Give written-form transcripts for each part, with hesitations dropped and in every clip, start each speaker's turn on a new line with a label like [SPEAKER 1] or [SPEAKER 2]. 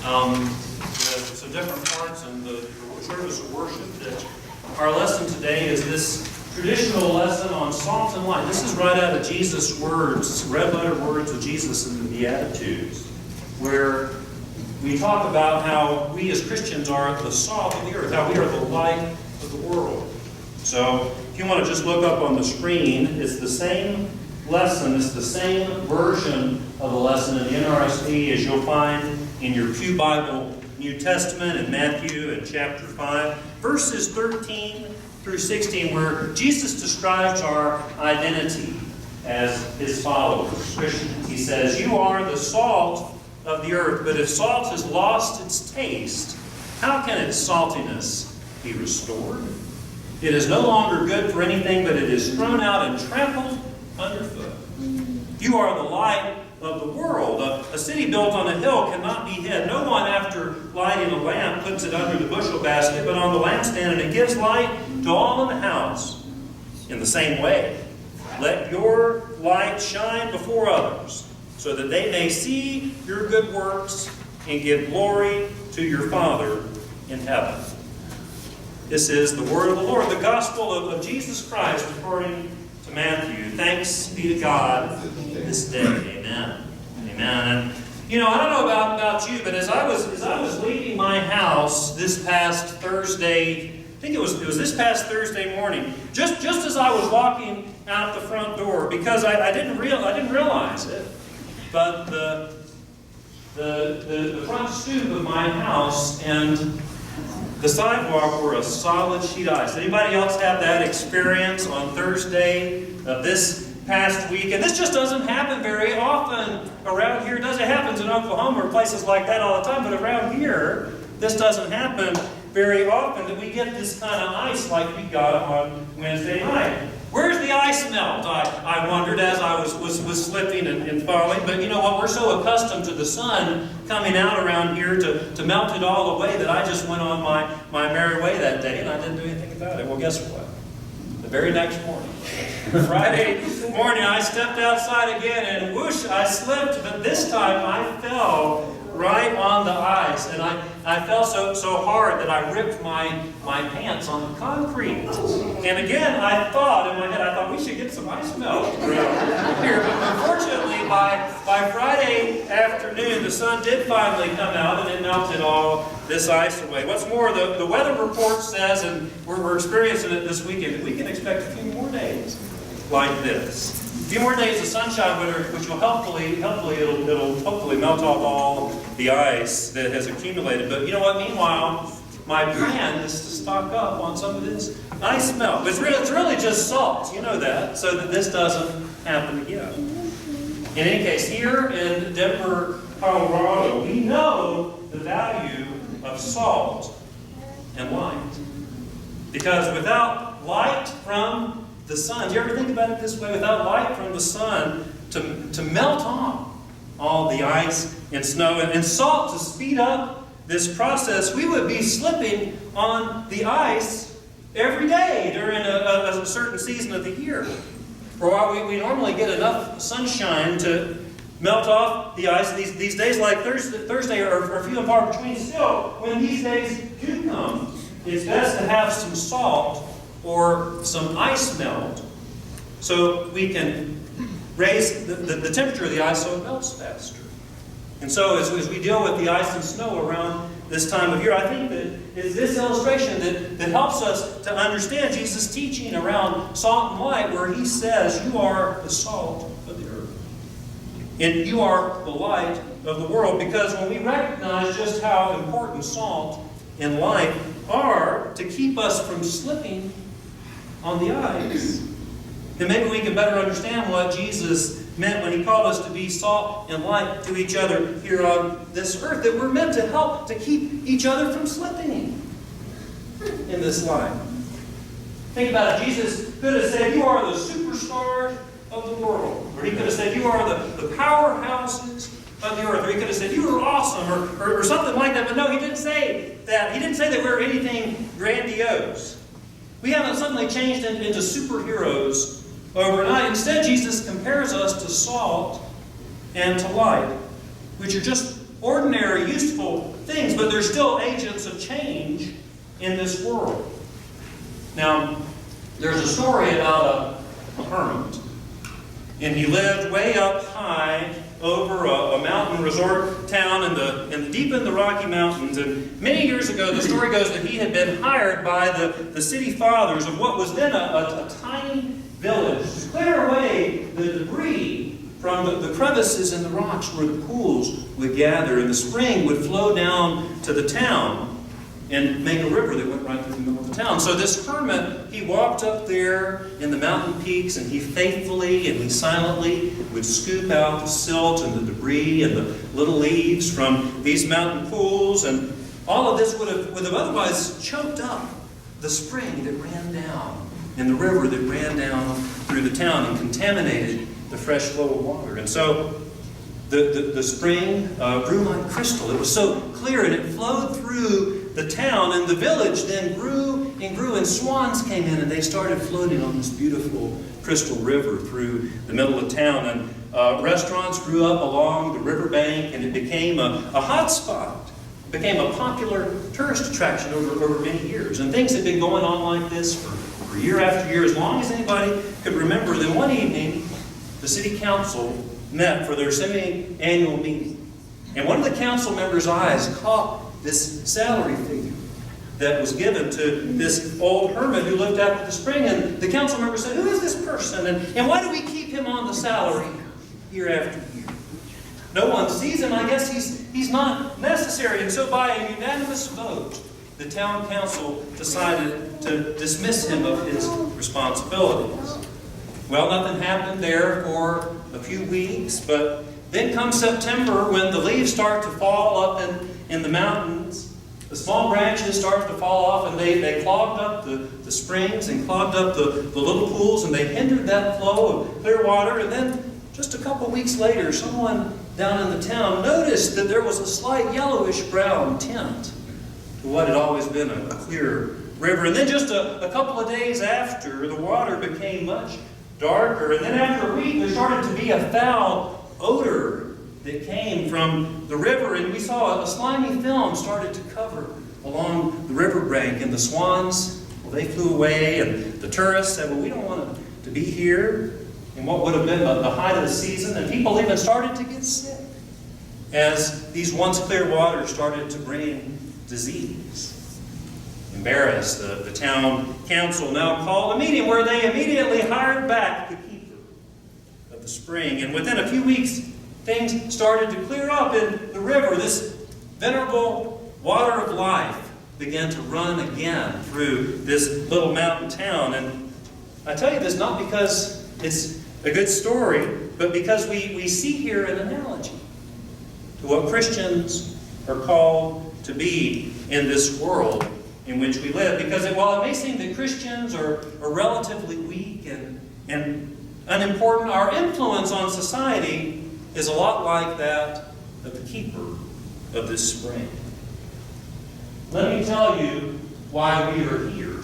[SPEAKER 1] some different parts in the service of worship. That our lesson today is this traditional lesson on salt and light. This is right out of Jesus' words, red letter words of Jesus in the Beatitudes, where we talk about how we as Christians are the salt of the earth, how we are the light of the world. So if you want to just look up on the screen, it's the same lesson, it's the same version of the lesson in the NRSV as you'll find in your Pew Bible New Testament in Matthew in chapter 5, verses 13 through 16, where Jesus describes our identity as his followers, Christians. He says, "You are the salt of the earth, but if salt has lost its taste, how can its saltiness be restored? It is no longer good for anything, but it is thrown out and trampled underfoot. You are the light of the world. A city built on a hill cannot be hid. No one, after lighting a lamp, puts it under the bushel basket, but on the lampstand, and it gives light to all in the house. In the same way, let your light shine before others, so that they may see your good works and give glory to your Father in heaven." This is the word of the Lord, the gospel of Jesus Christ according to Matthew. Thanks be to God this day. Amen. Amen. And I don't know about you, but as I was leaving my house this past Thursday, I think it was this past Thursday morning, just as I was walking out the front door, because I didn't realize it, but the front stoop of my house and the sidewalk were a solid sheet of ice. Anybody else have that experience on Thursday of this past week? And this just doesn't happen very often around here. It happens in Oklahoma or places like that all the time, but around here, this doesn't happen very often, that we get this kind of ice like we got on Wednesday night. Where's the ice melt? I wondered as I was slipping and falling. But you know what? We're so accustomed to the sun coming out around here to melt it all away that I just went on my merry way that day and I didn't do anything about it. Well, guess what? The very next morning, Friday morning, I stepped outside again and whoosh, I slipped. But this time I fell right on the ice, and I fell so hard that I ripped my pants on the concrete. And again, I thought in my head, we should get some ice melt around here. But unfortunately, by Friday afternoon, the sun did finally come out, and it melted all this ice away. What's more, the weather report says, and we're experiencing it this weekend, that we can expect a few more days like this. A few more days of sunshine, which will hopefully melt off all the ice that has accumulated. But you know what? Meanwhile, my plan is to stock up on some of this ice melt. It's really just salt, you know that, so that this doesn't happen again. In any case, here in Denver, Colorado, we know the value of salt and light. Because without light from the sun, do you ever think about it this way? Without light from the sun to melt off all the ice and snow and salt to speed up this process, we would be slipping on the ice every day during a certain season of the year. Or while we normally get enough sunshine to melt off the ice, these days like Thursday are few and far between. Still, when these days do come, it's best to have some salt or some ice melt so we can raise the temperature of the ice so it melts faster. And so as we deal with the ice and snow around this time of year, I think that it's this illustration that helps us to understand Jesus' teaching around salt and light, where he says, "You are the salt of the earth. And you are the light of the world." Because when we recognize just how important salt and light are to keep us from slipping on the ice, then maybe we can better understand what Jesus meant when he called us to be salt and light to each other here on this earth, that we're meant to help to keep each other from slipping in this life. Think about it. Jesus could have said, "You are the superstars of the world." Or he could have said, "You are the powerhouses of the earth." Or he could have said, "You are awesome," or something like that. But no, he didn't say that. He didn't say that we're anything grandiose. We haven't suddenly changed into superheroes overnight. Instead, Jesus compares us to salt and to light, which are just ordinary, useful things, but they're still agents of change in this world. Now, there's a story about a hermit, and he lived way up high over a mountain resort town deep in the Rocky Mountains. And many years ago, the story goes that he had been hired by the city fathers of what was then a tiny village to clear away the debris from the crevices in the rocks where the pools would gather, and the spring would flow down to the town and make a river that went right through the middle of the town. So this hermit, he walked up there in the mountain peaks, and he faithfully and he silently would scoop out the silt and the debris and the little leaves from these mountain pools, and all of this would have otherwise choked up the spring that ran down and the river that ran down through the town and contaminated the fresh flow of water. And so the spring grew like crystal. It was so clear, and it flowed through the town, and the village then grew and grew, and swans came in, and they started floating on this beautiful crystal river through the middle of town. And restaurants grew up along the riverbank, and it became a hot spot. It became a popular tourist attraction over many years. And things had been going on like this for year after year, as long as anybody could remember. Then one evening, the city council met for their semi-annual meeting. And one of the council members' eyes caught this salary figure that was given to this old hermit who lived after the spring. And the council member said, "Who is this person? And why do we keep him on the salary year after year? No one sees him. I guess he's not necessary." And so by a unanimous vote, the town council decided to dismiss him of his responsibilities. Well, nothing happened there for a few weeks, but then comes September, when the leaves start to fall up in the mountains. The small branches started to fall off, and they clogged up the springs and clogged up the little pools, and they hindered that flow of clear water. And then just a couple weeks later, someone down in the town noticed that there was a slight yellowish-brown tint to what had always been a clear river. And then just a couple of days after, the water became much darker. And then after a week, there started to be a foul odor that came from the river, and we saw a slimy film started to cover along the riverbank, and the swans, well, they flew away, and the tourists said, "Well, we don't want to be here," in what would have been the height of the season, and people even started to get sick as these once clear waters started to bring disease. Embarrassed, the town council now called a meeting where they immediately hired back the keeper of the spring, and within a few weeks, things started to clear up in the river. This venerable water of life began to run again through this little mountain town. And I tell you this not because it's a good story, but because we see here an analogy to what Christians are called to be in this world in which we live. Because while it may seem that Christians are relatively weak and unimportant, our influence on society is a lot like that of the keeper of this spring. Let me tell you why we are here,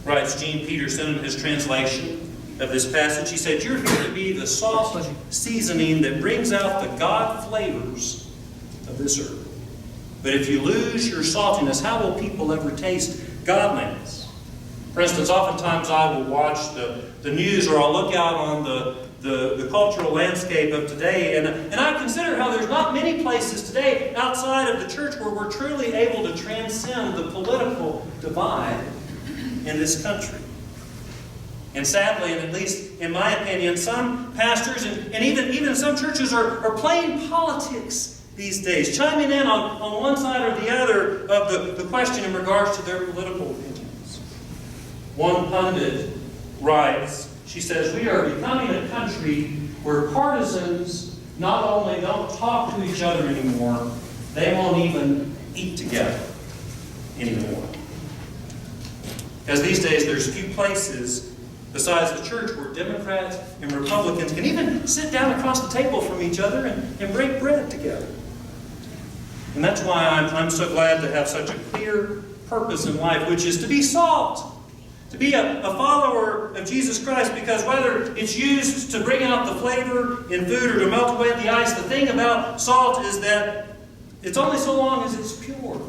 [SPEAKER 1] writes Gene Peterson in his translation of this passage. He said, "You're here to be the salt seasoning that brings out the God flavors of this earth. But if you lose your saltiness, how will people ever taste godliness?" For instance, oftentimes I will watch the news, or I'll look out on the cultural landscape of today, and I consider how there's not many places today outside of the church where we're truly able to transcend the political divide in this country. And sadly, and at least in my opinion, some pastors and even some churches are playing politics these days, chiming in on one side or the other of the question in regards to their political opinions. One pundit writes, she says, "We are becoming a country where partisans not only don't talk to each other anymore, they won't even eat together anymore." Because these days there's few places besides the church where Democrats and Republicans can even sit down across the table from each other and break bread together. And that's why I'm so glad to have such a clear purpose in life, which is to be salt, To be a follower of Jesus Christ, because whether it's used to bring out the flavor in food or to melt away the ice, the thing about salt is that it's only so long as it's pure.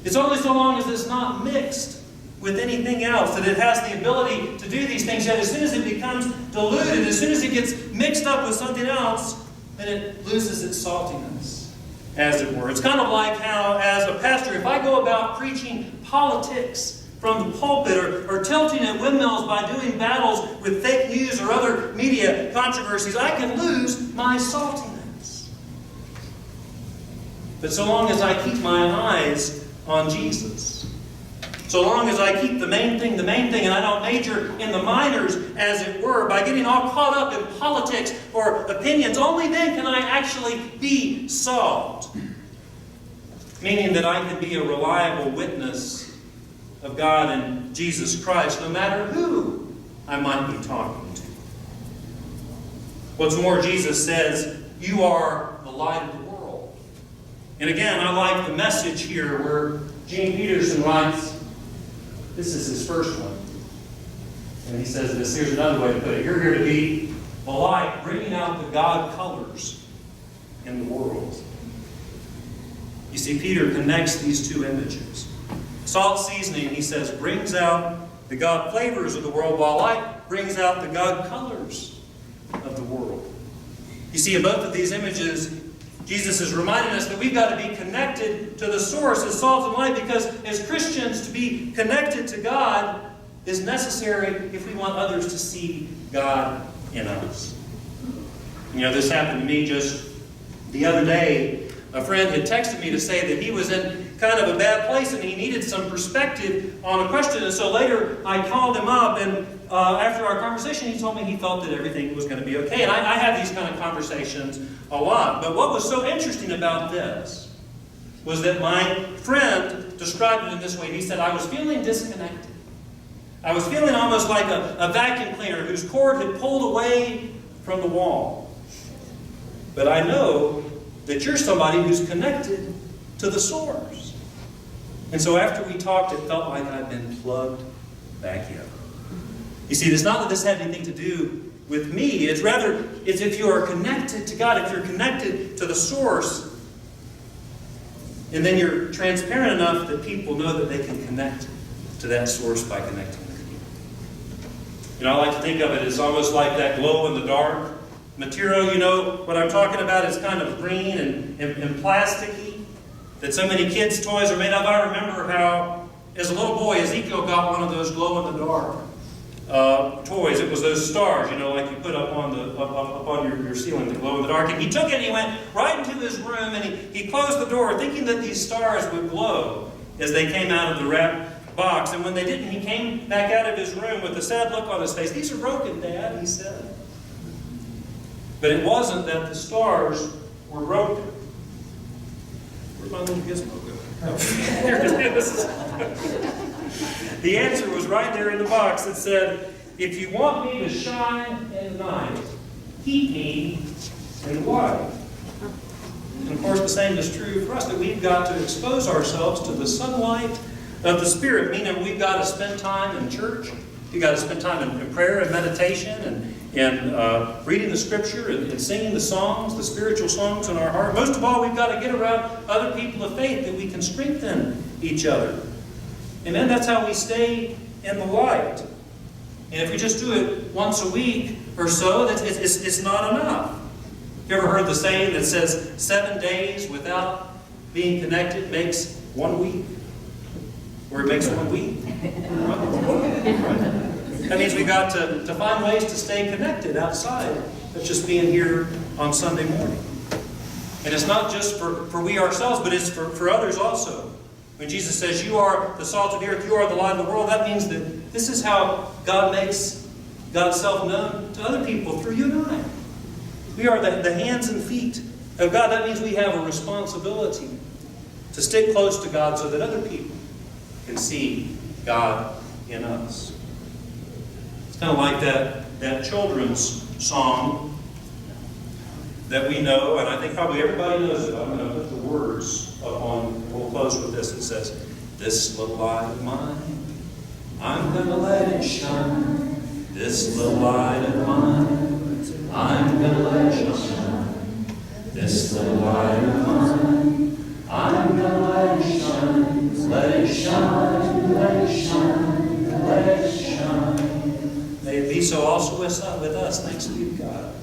[SPEAKER 1] It's only so long as it's not mixed with anything else, that it has the ability to do these things. Yet as soon as it becomes diluted, as soon as it gets mixed up with something else, then it loses its saltiness, as it were. It's kind of like how, as a pastor, if I go about preaching politics from the pulpit, or tilting at windmills by doing battles with fake news or other media controversies, I can lose my saltiness. But so long as I keep my eyes on Jesus, so long as I keep the main thing, and I don't major in the minors, as it were, by getting all caught up in politics or opinions, only then can I actually be salt. Meaning that I can be a reliable witness of God and Jesus Christ, no matter who I might be talking to. What's more, Jesus says, you are the light of the world. And again, I like the message here where Gene Peterson writes, this is his first one. And he says this, here's another way to put it. You're here to be the light, bringing out the God colors in the world. You see, Peter connects these two images. Salt seasoning, he says, brings out the God flavors of the world, while light brings out the God colors of the world. You see, in both of these images, Jesus is reminding us that we've got to be connected to the source as salt and light, because as Christians, to be connected to God is necessary if we want others to see God in us. You know, this happened to me just the other day. A friend had texted me to say that he was in kind of a bad place and he needed some perspective on a question. And so later I called him up, and after our conversation he told me he felt that everything was going to be okay. And I have these kind of conversations a lot. But what was so interesting about this was that my friend described it in this way. He said, I was feeling disconnected. I was feeling almost like a vacuum cleaner whose cord had pulled away from the wall. But I know that you're somebody who's connected to the source. And so after we talked, it felt like I'd been plugged back in. You see, it's not that this had anything to do with me. It's rather, it's if you are connected to God, if you're connected to the source, and then you're transparent enough that people know that they can connect to that source by connecting with you. You know, I like to think of it as almost like that glow-in-the-dark material. You know what I'm talking about is kind of green and plasticky, that so many kids' toys are made of. I remember how, as a little boy, Ezekiel got one of those glow-in-the-dark toys. It was those stars, you know, like you put up on your ceiling, the glow-in-the-dark. And he took it and he went right into his room and he closed the door, thinking that these stars would glow as they came out of the wrap box. And when they didn't, he came back out of his room with a sad look on his face. These are broken, Dad, he said. But it wasn't that the stars were broken. Where's my little gizmo go? There it is. The answer was right there in the box. It said, if you want me to shine in the night, keep me in the light. And of course, the same is true for us, that we've got to expose ourselves to the sunlight of the Spirit, meaning we've got to spend time in church. We've got to spend time in prayer and meditation and reading the Scripture and singing the songs, the spiritual songs in our heart. Most of all, we've got to get around other people of faith that we can strengthen each other. Amen? That's how we stay in the light. And if we just do it once a week or so, it's not enough. You ever heard the saying that says 7 days without being connected makes 1 week? Or it makes 1 week? That means we've got to find ways to stay connected outside of just being here on Sunday morning. And it's not just for we ourselves, but it's for others also. When Jesus says, you are the salt of the earth, you are the light of the world, that means that this is how God makes God's self known to other people, through you and I. We are the hands and feet of God. That means we have a responsibility to stick close to God so that other people can see God in us. It's kind of like that children's song that we know, and I think probably everybody knows it. I'm going to put the words up on, we'll close with this. It says, this little light of mine I'm gonna let it shine. This little light of mine, I'm gonna let it shine. This little light of mine, I'm gonna let it shine. Let it shine, let it shine, let it shine. May it be so also with us. Thanks be to God.